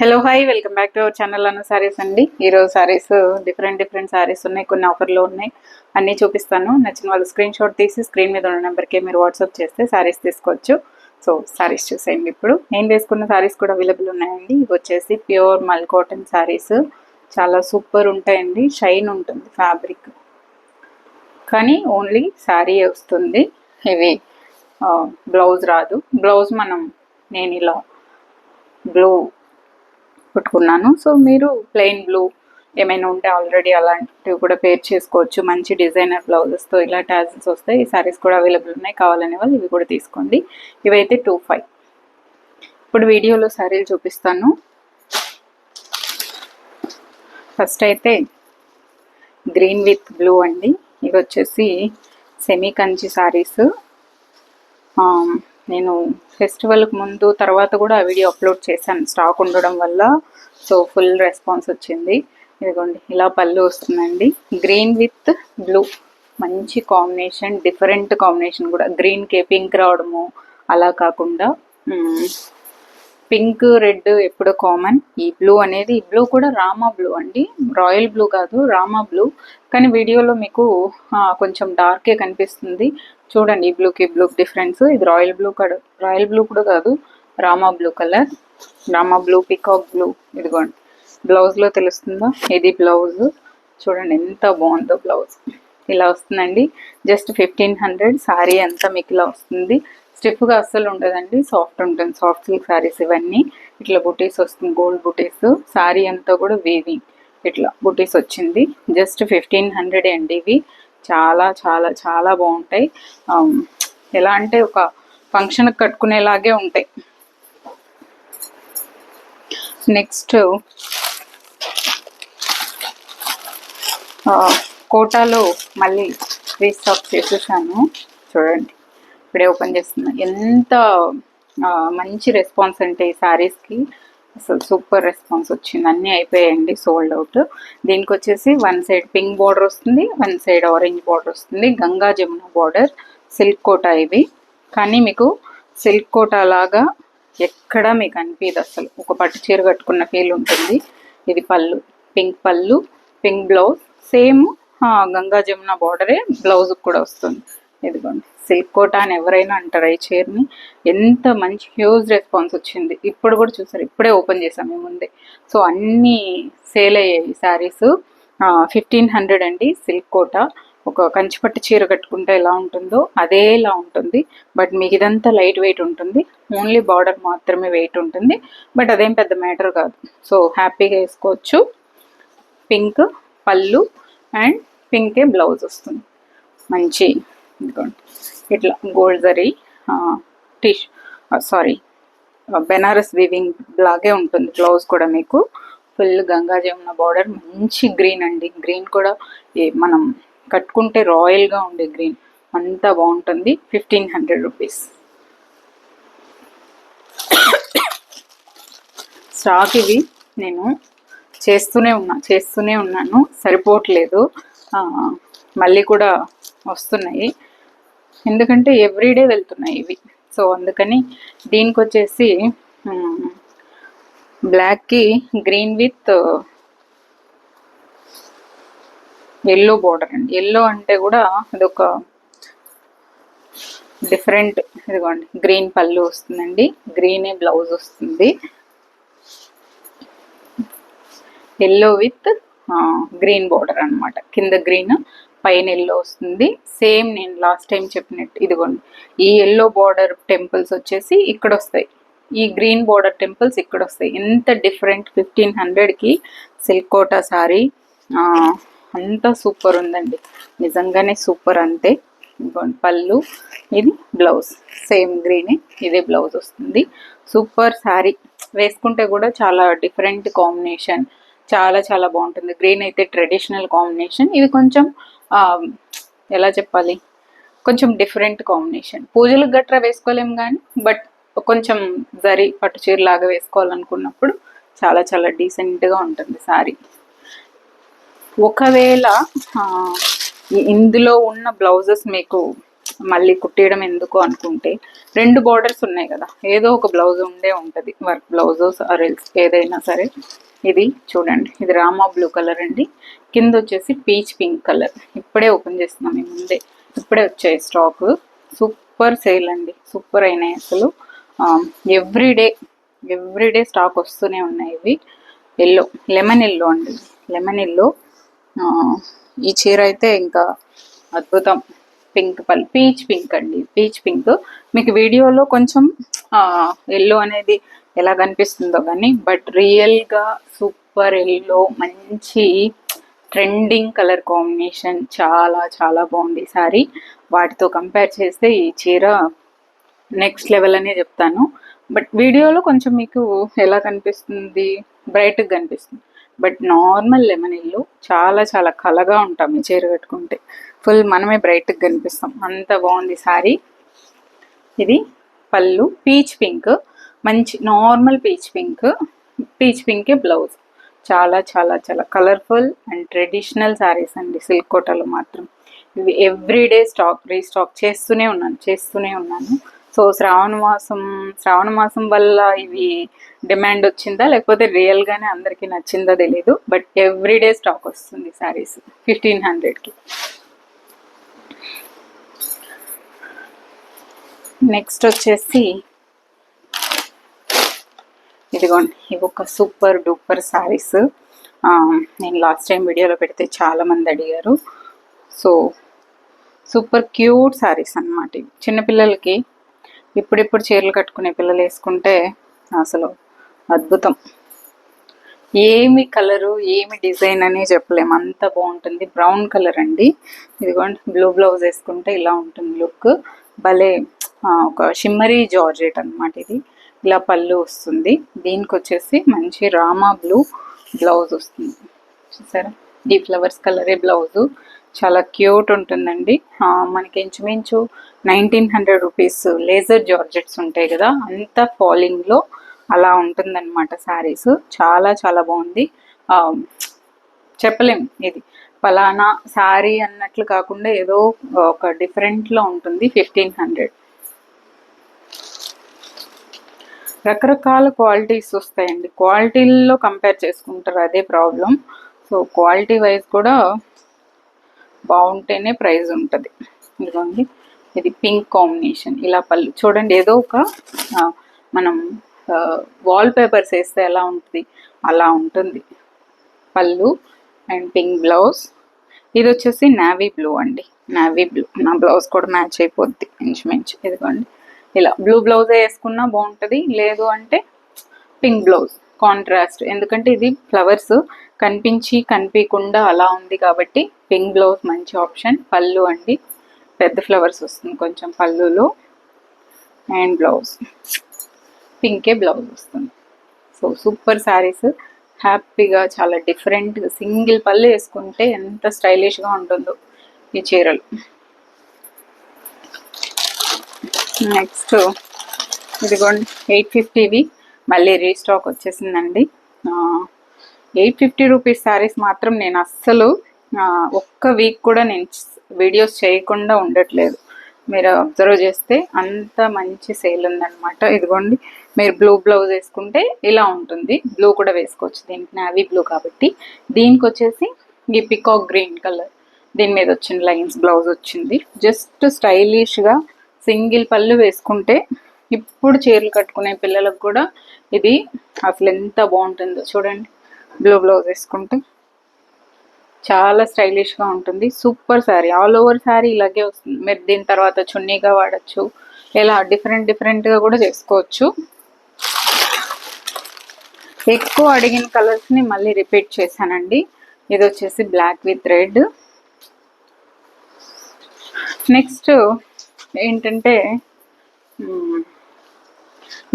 Hello hi welcome back to our channel అన్న సారీస్ అండి. ఈరోజు సారీస్ డిఫరెంట్ సారీస్ ఉన్నాయి, కొన్ని ఆఫర్లో ఉన్నాయి, అన్నీ చూపిస్తాను. నచ్చిన వాళ్ళు స్క్రీన్ షాట్ తీసి స్క్రీన్ మీద ఉన్న నెంబర్కి మీరు వాట్సాప్ చేస్తే సారీస్ తీసుకోవచ్చు. సో సారీస్ చూసేయండి. ఇప్పుడు నేను వేసుకున్న సారీస్ కూడా అవైలబుల్ ఉన్నాయండి. ఇవి వచ్చేసి ప్యూర్ మల్ కాటన్ సారీస్, చాలా సూపర్ ఉంటాయండి. షైన్ ఉంటుంది ఫ్యాబ్రిక్, కానీ ఓన్లీ శారీ వస్తుంది. ఇవి బ్లౌజ్ రాదు. బ్లౌజ్ నేను ఇలా బ్లూ కుట్టుకున్నాను. సో మీరు ప్లెయిన్ బ్లూ ఏమైనా ఉంటే ఆల్రెడీ అలాంటివి కూడా పేర్ చేసుకోవచ్చు. మంచి డిజైనర్ బ్లౌజెస్తో ఇలా టాజిల్స్ వస్తాయి. ఈ సారీస్ కూడా అవైలబుల్ ఉన్నాయి, కావాలనే వాళ్ళు ఇవి కూడా తీసుకోండి. ఇవైతే 25. ఇప్పుడు వీడియోలో సారీలు చూపిస్తాను. ఫస్ట్ అయితే గ్రీన్ విత్ బ్లూ అండి. ఇవి వచ్చేసి సెమీ కంచి సారీస్. నేను ఫెస్టివల్కి ముందు తర్వాత కూడా ఆ వీడియో అప్లోడ్ చేశాను, స్టాక్ ఉండడం వల్ల. సో ఫుల్ రెస్పాన్స్ వచ్చింది. ఇదిగోండి, ఇలా పళ్ళు వస్తుందండి. గ్రీన్ విత్ బ్లూ మంచి కాంబినేషన్, డిఫరెంట్ కాంబినేషన్ కూడా. గ్రీన్కి పింక్ రావడము అలా కాకుండా పింక్ రెడ్ ఎప్పుడో కామన్. ఈ బ్లూ అనేది, ఈ బ్లూ కూడా రామా బ్లూ అండి, రాయల్ బ్లూ కాదు, రామా బ్లూ. కానీ వీడియోలో మీకు కొంచెం డార్కే కనిపిస్తుంది. చూడండి ఈ బ్లూకి డిఫరెన్స్. ఇది రాయల్ బ్లూ కూడా కాదు, Rama blue colour, Rama blue, peacock blue. ఇదిగోండి, బ్లౌజ్లో తెలుస్తుందా, ఇది బ్లౌజ్. చూడండి ఎంత బాగుందో బ్లౌజ్. ఇలా వస్తుందండి. జస్ట్ 1500. శారీ అంతా మీకు ఇలా వస్తుంది. స్టిఫ్గా అస్సలు ఉండదండి, సాఫ్ట్ ఉంటుంది. సాఫ్ట్ సిల్క్ శారీస్ ఇవన్నీ. ఇట్లా బుటీస్ వస్తుంది, గోల్డ్ బుటీస్. శారీ అంతా కూడా వీవింగ్, ఇట్లా బుటీస్ వచ్చింది. జస్ట్ 1500 అండి. ఇవి చాలా చాలా చాలా బాగుంటాయి. ఎలా అంటే ఒక ఫంక్షన్కి కట్టుకునేలాగే ఉంటాయి. నెక్స్ట్ కోటాలో మళ్ళీ రీస్టాక్ చేసేసాను. చూడండి, ఇప్పుడే ఓపెన్ చేస్తున్నా. ఎంత మంచి రెస్పాన్స్ అంటే ఈ శారీస్కి అసలు సూపర్ రెస్పాన్స్ వచ్చింది. అన్నీ అయిపోయాయండి, సోల్డ్ అవుట్. దీనికి వచ్చేసి వన్ సైడ్ పింక్ బార్డర్ వస్తుంది, వన్ సైడ్ ఆరెంజ్ బార్డర్ వస్తుంది. గంగా జమున బార్డర్, సిల్క్ కోటా ఇవి. కానీ మీకు సిల్క్ కోటా లాగా ఎక్కడా మీకు అనిపించదు అసలు. ఒక పట్టు చీర కట్టుకున్న ఫీల్ ఉంటుంది. ఇది పళ్ళు, పింక్ పళ్ళు, pink blouse. Same Ganga Jamuna బార్డరే బ్లౌజ్ కూడా వస్తుంది. ఇదిగోండి, సిల్క్ కోటా అని ఎవరైనా అంటారు ఈ చీరని. ఎంత మంచి హ్యూజ్ రెస్పాన్స్ వచ్చింది. ఇప్పుడు కూడా చూసారు, ఇప్పుడే ఓపెన్ చేసాము మేము ముందే. సో అన్నీ సేల్ అయ్యాయి శారీస్. 1500 అండి. సిల్క్ కోటా ఒక కంచిపట్టు చీర కట్టుకుంటే ఎలా ఉంటుందో అదేలా ఉంటుంది. బట్ మీకు ఇదంతా లైట్ వెయిట్ ఉంటుంది. ఓన్లీ బార్డర్ మాత్రమే వెయిట్ ఉంటుంది. బట్ అదేం పెద్ద మ్యాటర్ కాదు. సో హ్యాపీగా వేసుకోవచ్చు. పింక్ పళ్ళు అండ్ పింకే బ్లౌజ్ వస్తుంది. మంచి ఇట్లా గోల్డ్ జరీ బెనారస్ వీవింగ్ లాగే ఉంటుంది బ్లౌజ్ కూడా. మీకు ఫుల్ గంగా జమున బార్డర్, మంచి గ్రీన్ అండి. గ్రీన్ కూడా మనం కట్టుకుంటే రాయల్గా ఉండే గ్రీన్, అంతా బాగుంటుంది. 1500 రూపీస్. స్టాక్ ఇవి నేను చేస్తూనే ఉన్నాను, సరిపోవట్లేదు. మళ్ళీ కూడా వస్తున్నాయి, ఎందుకంటే ఎవ్రీడే వెళ్తున్నాయి ఇవి. సో అందుకని దీనికి వచ్చేసి బ్లాక్కి గ్రీన్ విత్ ఎల్లో బార్డర్ అండి. ఎల్లో అంటే కూడా అదొక డిఫరెంట్. ఇదిగోండి, గ్రీన్ పళ్ళు వస్తుందండి, గ్రీనే బ్లౌజ్ వస్తుంది. ఎల్లో విత్ గ్రీన్ బార్డర్ అనమాట. కింద గ్రీన్, పైన ఎల్లో వస్తుంది. సేమ్ నేను లాస్ట్ టైం చెప్పినట్టు ఇదిగోండి, ఈ ఎల్లో బార్డర్ టెంపుల్స్ వచ్చేసి ఇక్కడ వస్తాయి, ఈ గ్రీన్ బార్డర్ టెంపుల్స్ ఇక్కడ వస్తాయి. ఎంత డిఫరెంట్. 1500కి సిల్క్ కోటా సారీ అంతా సూపర్ ఉందండి, నిజంగానే సూపర్. అంతే. ఇదిగోండి పళ్ళు, ఇది బ్లౌజ్, సేమ్ గ్రీనే, ఇదే బ్లౌజ్ వస్తుంది. సూపర్ శారీ. వేసుకుంటే కూడా చాలా డిఫరెంట్ కాంబినేషన్, చాలా చాలా బాగుంటుంది. గ్రీన్ అయితే ట్రెడిషనల్ కాంబినేషన్, ఇది కొంచెం ఎలా చెప్పాలి, కొంచెం డిఫరెంట్ కాంబినేషన్. పూజలకు గట్రా వేసుకోలేము కానీ, బట్ కొంచెం జరీ పట్టు చీర లాగా వేసుకోవాలనుకున్నప్పుడు చాలా చాలా డీసెంట్గా ఉంటుంది శారీ. ఒకవేళ ఇందులో ఉన్న బ్లౌజెస్ మీకు మళ్ళీ కుట్టేయడం ఎందుకు అనుకుంటే 2 బార్డర్స్ ఉన్నాయి కదా, ఏదో ఒక బ్లౌజ్ ఉండే ఉంటుంది, వర్క్ బ్లౌజెస్ ఆరెల్స్ ఏదైనా సరే. ఇది చూడండి, ఇది రామా బ్లూ కలర్ అండి, కింద వచ్చేసి పీచ్ పింక్ కలర్. ఇప్పుడే ఓపెన్ చేస్తున్నాం మీ ముందే, ఇప్పుడే వచ్చాయి స్టాక్. సూపర్ సేల్ అండి, సూపర్ అయినాయి అసలు. ఎవ్రీడే స్టాక్ వస్తూనే ఉన్నాయి. ఇవి ఎల్లో, లెమన్ ఎల్లో అండి, లెమన్ ఎల్లో. ఈ చీర అయితే ఇంకా అద్భుతం. పింక్ పల్ పీచ్ పింక్ అండి, పీచ్ పింక్. మీకు వీడియోలో కొంచెం ఎల్లో అనేది ఎలా కనిపిస్తుందో కానీ, బట్ రియల్గా సూపర్ ఎల్లో, మంచి ట్రెండింగ్ కలర్ కాంబినేషన్, చాలా చాలా బాగుంది సారీ. వాటితో కంపేర్ చేస్తే ఈ చీర నెక్స్ట్ లెవెల్ అనే చెప్తాను. బట్ వీడియోలో కొంచెం మీకు ఎలా కనిపిస్తుంది, బ్రైట్గా కనిపిస్తుంది. బట్ నార్మల్ లెమన్ ఎల్లో చాలా చాలా కలగా ఉంటాం ఈ చీర కట్టుకుంటే, ఫుల్ మనమే బ్రైట్గా కనిపిస్తాం, అంత బాగుంది సారీ. ఇది పళ్ళు పీచ్ పింక్, మంచి నార్మల్ పీచ్ పింకే బ్లౌజ్. చాలా చాలా చాలా కలర్ఫుల్ అండ్ ట్రెడిషనల్ శారీస్ అండి సిల్క్ కోటలో మాత్రం. ఇవి ఎవ్రీడే రీస్టాక్ చేస్తూనే ఉన్నాను. సో శ్రావణ మాసం వల్ల ఇవి డిమాండ్ వచ్చిందా లేకపోతే రియల్గానే అందరికీ నచ్చిందో తెలీదు, బట్ ఎవ్రీడే స్టాక్ వస్తుంది శారీస్ 1500కి. నెక్స్ట్ వచ్చేసి ఇదిగోండి, ఇవి ఒక సూపర్ డూపర్ శారీస్. నేను లాస్ట్ టైం వీడియోలో పెడితే చాలామంది అడిగారు. సో సూపర్ క్యూట్ శారీస్ అన్నమాట. ఇవి చిన్నపిల్లలకి ఇప్పుడిప్పుడు చీరలు కట్టుకునే పిల్లలు వేసుకుంటే అసలు అద్భుతం. ఏమి కలరు ఏమి డిజైన్ అని చెప్పలేము, అంత బాగుంటుంది. బ్రౌన్ కలర్ అండి, ఇదిగోండి బ్లూ బ్లౌజ్ వేసుకుంటే ఇలా ఉంటుంది లుక్. భలే ఒక షిమ్మరీ జార్జెట్ అనమాట ఇది. ఇలా పళ్ళు వస్తుంది, దీనికి వచ్చేసి మంచి రామా బ్లూ బ్లౌజ్ వస్తుంది. చూసారా, ఈ ఫ్లవర్స్ కలరే బ్లౌజు, చాలా క్యూట్ ఉంటుందండి. మనకి ఇంచుమించు 1900 రూపీస్ లేజర్ జార్జెట్స్ ఉంటాయి కదా, అంత ఫాలింగ్లో అలా ఉంటుందన్నమాట శారీస్. చాలా చాలా బాగుంది. చెప్పలేం ఇది ఫలానా శారీ అన్నట్లు కాకుండా ఏదో ఒక డిఫరెంట్లో ఉంటుంది. 1500. రకరకాల క్వాలిటీస్ వస్తాయండి, క్వాలిటీల్లో కంపేర్ చేసుకుంటారు, అదే ప్రాబ్లం. సో క్వాలిటీ వైజ్ కూడా బాగుంటేనే ప్రైస్ ఉంటుంది. ఇదిగోండి, ఇది పింక్ కాంబినేషన్, ఇలా పళ్ళు చూడండి, ఏదో ఒక మనం వాల్ పేపర్స్ వేస్తే ఎలా ఉంటుంది అలా ఉంటుంది పళ్ళు. And pink blouse. ఇది వచ్చేసి నావీ బ్లూ అండి, నావీ బ్లూ. నా బ్లౌజ్ కూడా మ్యాచ్ అయిపోద్ది ఇంచుమించు. ఇదిగోండి, ఇలా బ్లూ బ్లౌజే వేసుకున్నా బాగుంటుంది, లేదు అంటే పింక్ బ్లౌజ్ కాంట్రాస్ట్. ఎందుకంటే ఇది ఫ్లవర్స్ కనిపించకుండా అలా ఉంది కాబట్టి పింక్ బ్లౌజ్ మంచి ఆప్షన్. పళ్ళు అండి, పెద్ద ఫ్లవర్స్ వస్తుంది కొంచెం పళ్ళులో, అండ్ బ్లౌజ్ పింకే బ్లౌజ్ వస్తుంది. సో సూపర్ శారీస్, హ్యాపీగా చాలా డిఫరెంట్ సింగిల్ పళ్ళు వేసుకుంటే ఎంత స్టైలిష్గా ఉంటుందో ఈ చీరలు. నెక్స్ట్ ఇదిగోండి 850వి మళ్ళీ రీస్టాక్ వచ్చేసిందండి. 850 రూపీస్ శారీస్ మాత్రం నేను అస్సలు ఒక్క వీక్ కూడా నేను వీడియోస్ చేయకుండా ఉండట్లేదు. మీరు అబ్జర్వ్ చేస్తే అంత మంచి సేల్ ఉందన్నమాట. ఇదిగోండి, మీరు బ్లూ బ్లౌజ్ వేసుకుంటే ఇలా ఉంటుంది, బ్లూ కూడా వేసుకోవచ్చు, దీనికి నావీ బ్లూ కాబట్టి. దీనికి వచ్చేసి ఈ పికాక్ గ్రీన్ కలర్, దీని మీద వచ్చిన లైన్స్ బ్లౌజ్ వచ్చింది. జస్ట్ స్టైలిష్గా సింగిల్ పళ్ళు వేసుకుంటే ఇప్పుడు చీరలు కట్టుకునే పిల్లలకు కూడా ఇది అసలు ఎంత బాగుంటుందో చూడండి. బ్లూ బ్లౌజ్ వేసుకుంటే చాలా స్టైలిష్గా ఉంటుంది. Super sari, all over sari ఇలాగే వస్తుంది. మీరు దీని తర్వాత చున్నీగా వాడచ్చు, ఇలా డిఫరెంట్గా కూడా చేసుకోవచ్చు. ఎక్కువ అడిగిన కలర్స్ని మళ్ళీ రిపీట్ చేశానండి. ఇది వచ్చేసి బ్లాక్ విత్ రెడ్. నెక్స్ట్ ఏంటంటే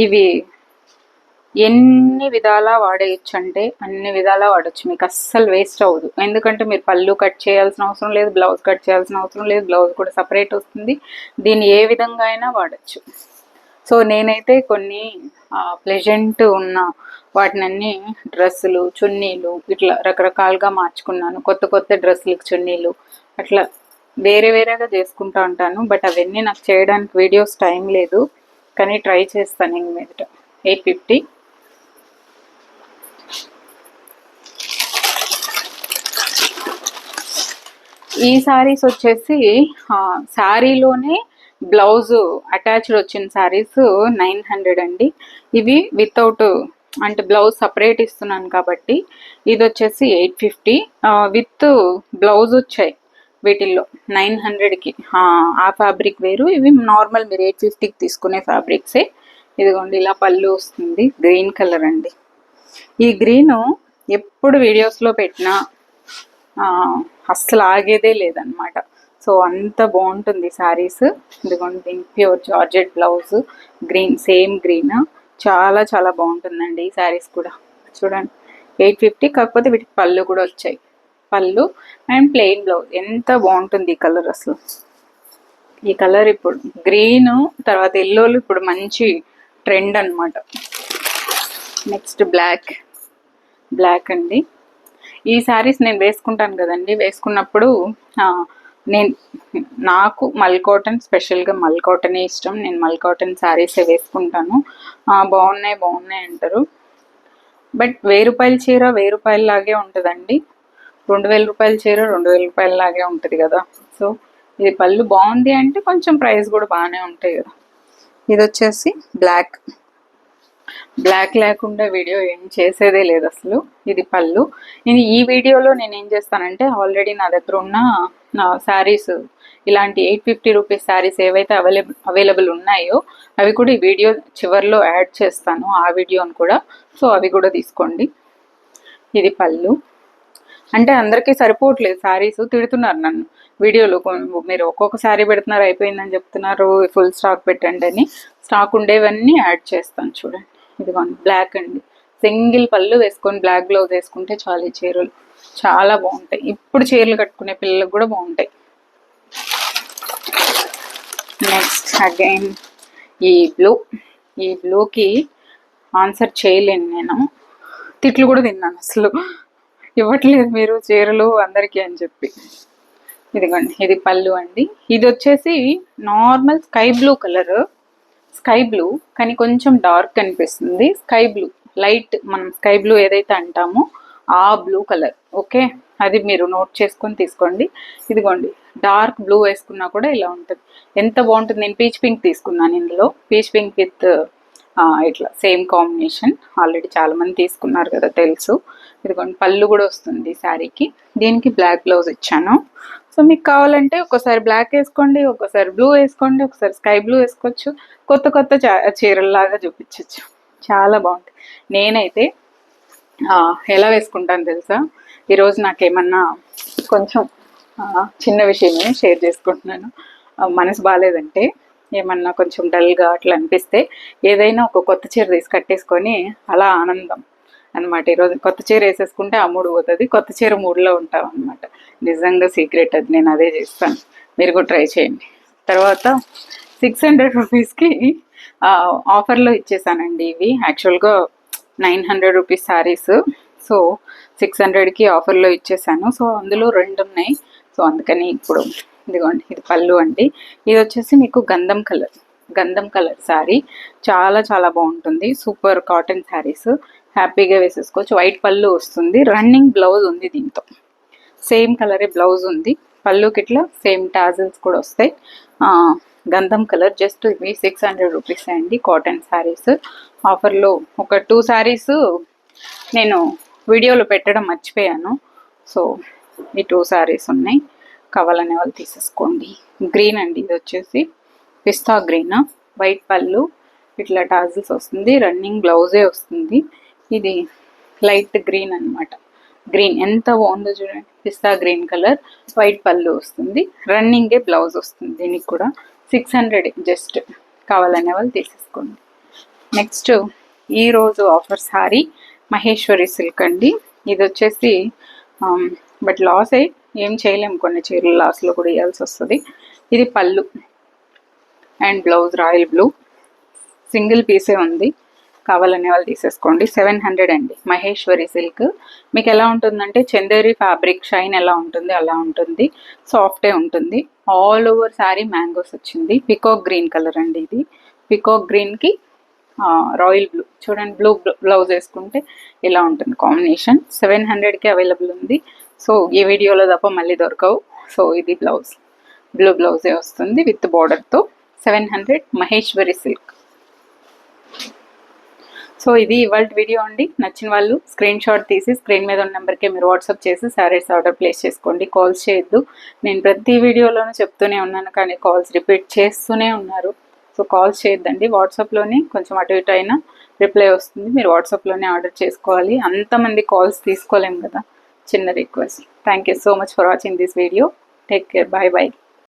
ఇవి ఎన్ని విధాలా వాడేయచ్చు అంటే అన్ని విధాలా వాడచ్చు, మీకు అస్సలు వేస్ట్ అవ్వదు. ఎందుకంటే మీరు పళ్ళు కట్ చేయాల్సిన అవసరం లేదు, బ్లౌజ్ కట్ చేయాల్సిన అవసరం లేదు, బ్లౌజ్ కూడా సపరేట్ వస్తుంది. దీన్ని ఏ విధంగా అయినా వాడచ్చు. సో నేనైతే కొన్ని ప్లెజెంట్ ఉన్న వాటినన్నీ డ్రెస్సులు, చున్నీలు ఇట్లా రకరకాలుగా మార్చుకున్నాను. కొత్త డ్రెస్సులకు చున్నీలు, అట్లా వేరే వేరేగా చేసుకుంటూ ఉంటాను, బట్ అవన్నీ నాకు చేయడానికి వీడియోస్ టైం లేదు, కానీ ట్రై చేస్తాను ఇంక మీదట. 850. ఈ శారీస్ వచ్చేసి శారీలోనే బ్లౌజ్ అటాచ్డ్ వచ్చిన శారీస్ 900 అండి. ఇవి వితౌట్ అంటే బ్లౌజ్ సపరేట్ ఇస్తున్నాను కాబట్టి ఇది వచ్చేసి 850 విత్ బ్లౌజ్ వచ్చాయి వీటిల్లో 900కి. ఆ ఫ్యాబ్రిక్ వేరు, ఇవి నార్మల్ మీరు 850కి తీసుకునే ఫ్యాబ్రిక్సే. ఇదిగోండి ఇలా పళ్ళు వస్తుంది, గ్రీన్ కలర్ అండి. ఈ గ్రీను ఎప్పుడు వీడియోస్లో పెట్టినా అస్సలు ఆగేదే లేదనమాట. సో అంత బాగుంటుంది శారీస్. ఇదిగోండి దీనికి pure georgette blouse, green, same green, చాలా చాలా బాగుంటుందండి ఈ శారీస్ కూడా. చూడండి 850, కాకపోతే వీటికి పళ్ళు కూడా వచ్చాయి, పళ్ళు అండ్ ప్లెయిన్ బ్లౌజ్. ఎంత బాగుంటుంది ఈ కలర్ అసలు. ఈ కలర్ ఇప్పుడు గ్రీన్ తర్వాత ఎల్లోలు ఇప్పుడు మంచి ట్రెండ్ అనమాట. నెక్స్ట్ బ్లాక్ అండి. ఈ శారీస్ నేను వేసుకుంటాను కదండి, వేసుకున్నప్పుడు నాకు మల్ కాటన్, స్పెషల్గా మల్ కాటనే ఇష్టం. నేను మల్ కాటన్ శారీసే వేసుకుంటాను. బాగున్నాయి అంటారు, బట్ 1000 రూపాయల చీర 1000 రూపాయల లాగే ఉంటుందండి, 2000 రూపాయల చీర 2000 రూపాయల లాగే ఉంటుంది కదా. సో ఇది పళ్ళు బాగుంది అంటే కొంచెం ప్రైస్ కూడా బాగానే ఉంటాయి కదా. ఇది వచ్చేసి బ్లాక్ లేకుండా వీడియో ఏం చేసేదే లేదు అసలు. ఇది పళ్ళు. ఈ వీడియోలో నేను ఏం చేస్తానంటే, ఆల్రెడీ నా దగ్గర ఉన్న శారీస్, ఇలాంటి 850 రూపీస్ శారీస్ ఏవైతే అవైలబుల్ ఉన్నాయో అవి కూడా ఈ వీడియో చివరిలో యాడ్ చేస్తాను, ఆ వీడియోని కూడా. సో అవి కూడా తీసుకోండి. ఇది పళ్ళు. అంటే అందరికీ సరిపోవట్లేదు శారీస్, తిడుతున్నారు నన్ను వీడియోలో, మీరు ఒక్కొక్క శారీ పెడుతున్నారు, అయిపోయిందని చెప్తున్నారు, ఫుల్ స్టాక్ పెట్టండి అని. స్టాక్ ఉండేవన్నీ యాడ్ చేస్తాను. చూడండి ఇదిగోండి బ్లాక్ అండి, సింగిల్ పళ్ళు వేసుకొని బ్లాక్ బ్లౌజ్ వేసుకుంటే చాలు. ఈ చీరలు చాలా బాగుంటాయి, ఇప్పుడు చీరలు కట్టుకునే పిల్లలకు కూడా బాగుంటాయి. నెక్స్ట్ అగైన్ ఈ బ్లూకి ఆన్సర్ చేయలేను నేను, తిట్లు కూడా తిన్నాను అసలు, ఇవ్వట్లేదు మీరు చీరలు అందరికీ అని చెప్పి. ఇదిగోండి ఇది పళ్ళు అండి. ఇది వచ్చేసి normal sky blue colour, sky blue కానీ కొంచెం డార్క్ అనిపిస్తుంది. స్కై బ్లూ లైట్, మనం స్కై బ్లూ ఏదైతే అంటామో ఆ బ్లూ కలర్, ఓకే, అది మీరు నోట్ చేసుకొని తీసుకోండి. ఇదిగోండి డార్క్ బ్లూ వేసుకున్నా కూడా ఇలా ఉంటుంది, ఎంత బాగుంటుంది. నేను పీచ్ పింక్ తీసుకున్నాను ఇందులో, పీచ్ పింక్ విత్ ఇట్లా సేమ్ కాంబినేషన్. ఆల్రెడీ చాలా మంది తీసుకున్నారు కదా తెలుసు. ఇదిగోండి పళ్ళు కూడా వస్తుంది శారీకి, దీనికి బ్లాక్ బ్లౌజ్ ఇచ్చాను. సో మీకు కావాలంటే ఒక్కోసారి బ్లాక్ వేసుకోండి, ఒక్కోసారి బ్లూ వేసుకోండి, ఒకసారి స్కై బ్లూ వేసుకోవచ్చు, కొత్త చీరల్లాగా చూపించవచ్చు, చాలా బాగుంటుంది. నేనైతే ఎలా వేసుకుంటాను తెలుసా, ఈరోజు నాకేమన్నా కొంచెం చిన్న విషయమే షేర్ చేసుకుంటున్నాను. మనసు బాగాలేదంటే, ఏమన్నా కొంచెం డల్గా అట్లా అనిపిస్తే ఏదైనా ఒక కొత్త చీర తీసి కట్టేసుకొని అలా ఆనందం అనమాట. ఈరోజు కొత్త చీర వేసేసుకుంటే ఆ మూడు పోతుంది, కొత్త చీర మూడులో ఉంటాం అనమాట. నిజంగా సీక్రెట్ అది, నేను అదే చేస్తాను, మీరు కూడా ట్రై చేయండి. తర్వాత 600 రూపీస్కి ఆఫర్లో ఇచ్చేసానండి. ఇవి యాక్చువల్గా 900 రూపీస్ శారీస్, సో 600కి ఆఫర్లో ఇచ్చేసాను. సో అందులో 2 ఉన్నాయి, సో అందుకని ఇప్పుడు ఇదిగోండి ఇది పళ్ళు అండి. ఇది వచ్చేసి మీకు గంధం కలర్ శారీ, చాలా చాలా బాగుంటుంది. సూపర్ కాటన్ శారీస్, హ్యాపీగా వేసేసుకోవచ్చు. వైట్ పళ్ళు వస్తుంది, రన్నింగ్ బ్లౌజ్ ఉంది, దీంతో సేమ్ కలరే బ్లౌజ్ ఉంది. పళ్ళుకి ఇట్లా సేమ్ టాజిల్స్ కూడా వస్తాయి. గంధం కలర్, జస్ట్ ఇవి 600 రూపీస్ అండి. కాటన్ శారీస్ ఆఫర్లో ఒక 2 శారీస్ నేను వీడియోలో పెట్టడం మర్చిపోయాను. సో ఈ 2 శారీస్ ఉన్నాయి, కావాలనే వాళ్ళు తీసేసుకోండి. గ్రీన్ అండి, ఇది వచ్చేసి పిస్తా గ్రీన్, వైట్ పళ్ళు, ఇట్లా టాజిల్స్ వస్తుంది, రన్నింగ్ బ్లౌజే వస్తుంది. ఇది లైట్ గ్రీన్ అనమాట. గ్రీన్ ఎంత బాగుందో చూడండి, పిస్తా గ్రీన్ కలర్, వైట్ పళ్ళు వస్తుంది, రన్నింగే బ్లౌజ్ వస్తుంది. దీనికి కూడా 600 జస్ట్, కావాలనే వాళ్ళు తీసేసుకోండి. నెక్స్ట్ ఈరోజు ఆఫర్ సారీ మహేశ్వరి సిల్క్ అండి. ఇది వచ్చేసి బట్ లాస్ అయ్యి ఏం చేయలేము, కొన్ని చీరలు లాస్లో కూడా ఇవ్వాల్సి వస్తుంది. ఇది పళ్ళు and blouse royal blue, single పీసే ఉంది. కావాలనే వాళ్ళు తీసేసుకోండి. 700 అండి, మహేశ్వరి సిల్క్. మీకు ఎలా ఉంటుందంటే చందేరి ఫ్యాబ్రిక్ షైన్ ఎలా ఉంటుంది అలా ఉంటుంది, సాఫ్టే ఉంటుంది. ఆల్ ఓవర్ శారీ మ్యాంగోస్ వచ్చింది. పికాక్ గ్రీన్ కలర్ అండి ఇది. పికాక్ గ్రీన్కి రాయల్ బ్లూ చూడండి, బ్లూ బ్లౌజ్ వేసుకుంటే ఇలా ఉంటుంది కాంబినేషన్. 700కి అవైలబుల్ ఉంది. సో ఈ వీడియోలో తప్ప మళ్ళీ దొరకవు. సో ఇది బ్లౌజ్, బ్లూ బ్లౌజే వస్తుంది విత్ బార్డర్తో. 700 మహేశ్వరి సిల్క్. సో ఇది ఇవాళ వీడియో అండి. నచ్చిన వాళ్ళు స్క్రీన్ షాట్ తీసి స్క్రీన్ మీద ఉన్న నెంబర్కే మీరు వాట్సాప్ చేసి శారీస్ ఆర్డర్ ప్లేస్ చేసుకోండి. కాల్స్ చేయొద్దు. నేను ప్రతి వీడియోలోనూ చెప్తూనే ఉన్నాను, కానీ కాల్స్ రిపీట్ చేస్తూనే ఉన్నారు. సో కాల్స్ చేయొద్దండి. వాట్సాప్లోనే కొంచెం అటు ఇటు అయినా రిప్లై వస్తుంది. మీరు వాట్సాప్లోనే ఆర్డర్ చేసుకోవాలి. అంతమంది కాల్స్ తీసుకోలేము కదా, చిన్న request. Thank you so much for watching this video. Take care. Bye bye.